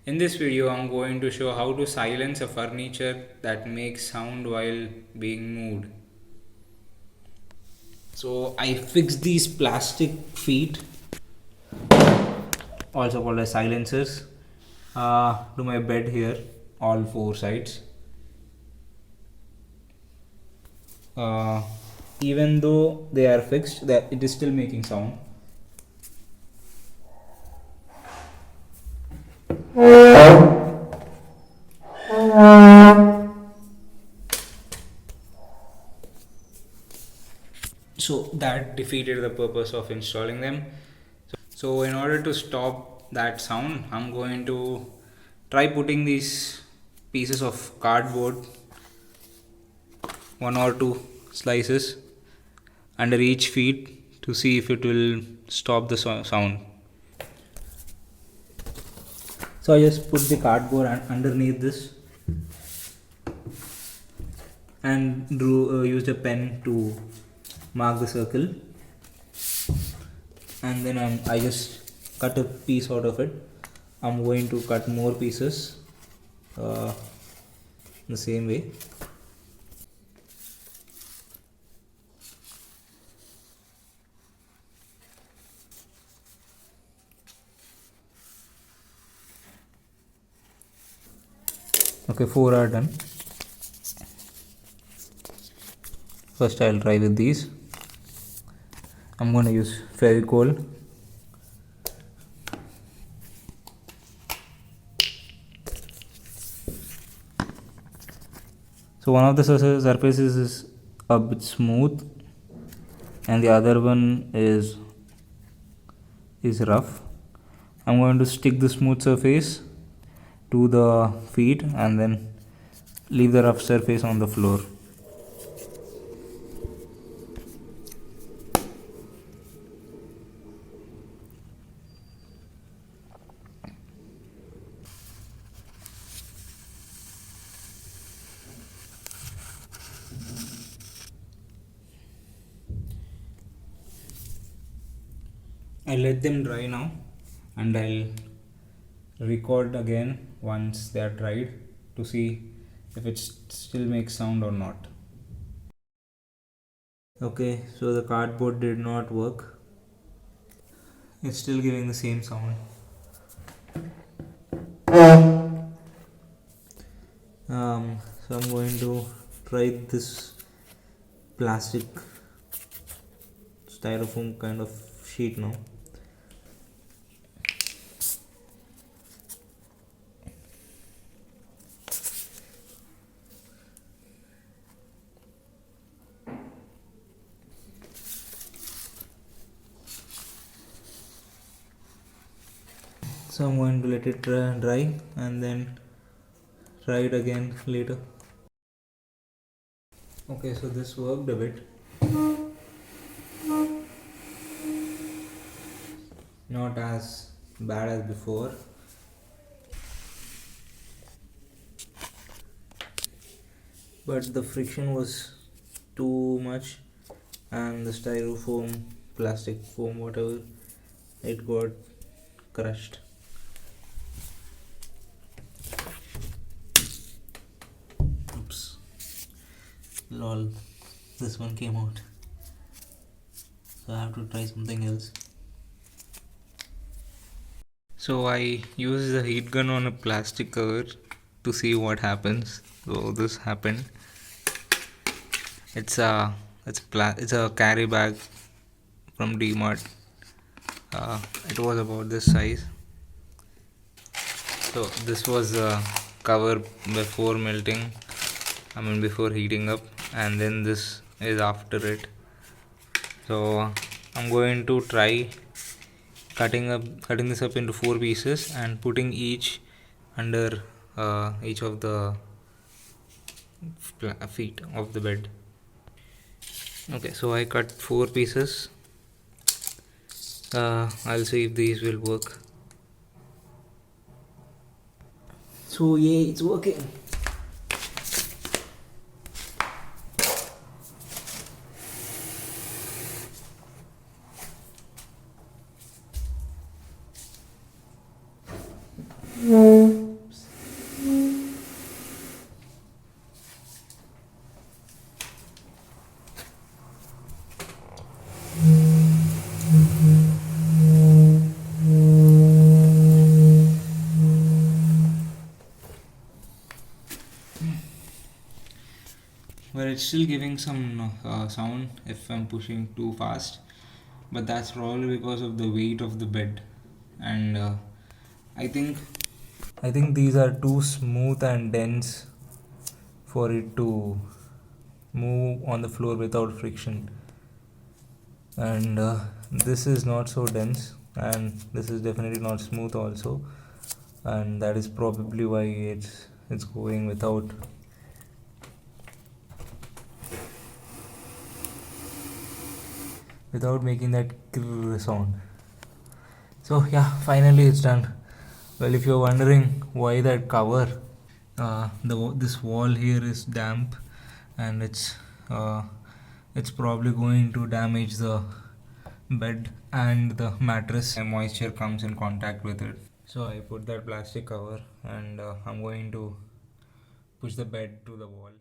In this video, I'm going to show how to silence a furniture that makes sound while being moved. So I fixed these plastic feet, also called as silencers, to my bed here, all four sides. Uh, Even though they are fixed, that it is still making sound. So that defeated the purpose of installing them. So in order to stop that sound, I'm going to try putting these pieces of cardboard, one or two slices, under each feet to see if it will stop the sound. So I just put the cardboard underneath this and used a pen to mark the circle, and then I just cut a piece out of it. I'm going to cut more pieces the same way. Okay, 4 are done. First I'll try with these. I'm going to use Fevicol. So one of the surfaces is a bit smooth and the other one is rough. I'm going to stick the smooth surface to the feet and then leave the rough surface on the floor. I'll let them dry now and I'll record again once they are dried to see if it still makes sound or not. Okay, so the cardboard did not work. It's still giving the same sound. So I'm going to try this plastic styrofoam kind of sheet now. So I'm going to let it dry and then try it again later. Okay, so this worked a bit. Not as bad as before. But the friction was too much and the styrofoam, plastic foam, whatever, it got crushed. Oops. Lol, this one came out. So I have to try something else. So I use the heat gun on a plastic cover to see what happens. So this happened. It's a carry bag from D-Mart. It was about this size. So this was the cover before melting. Before heating up, and then this is after it. So I'm going to try cutting this up into 4 pieces and putting each under each of the feet of the bed. Okay, so I cut 4 pieces. I'll see if these will work. So yeah, it's working. But it's still giving some sound if I'm pushing too fast, but that's probably because of the weight of the bed. And I think I think these are too smooth and dense for it to move on the floor without friction. And this is not so dense, and this is definitely not smooth also, and that is probably why it's going without making that krrr sound. So yeah, finally it's done. Well, if you're wondering why that cover, this wall here is damp, and it's probably going to damage the bed and the mattress, and moisture comes in contact with it. So I put that plastic cover, and I'm going to push the bed to the wall.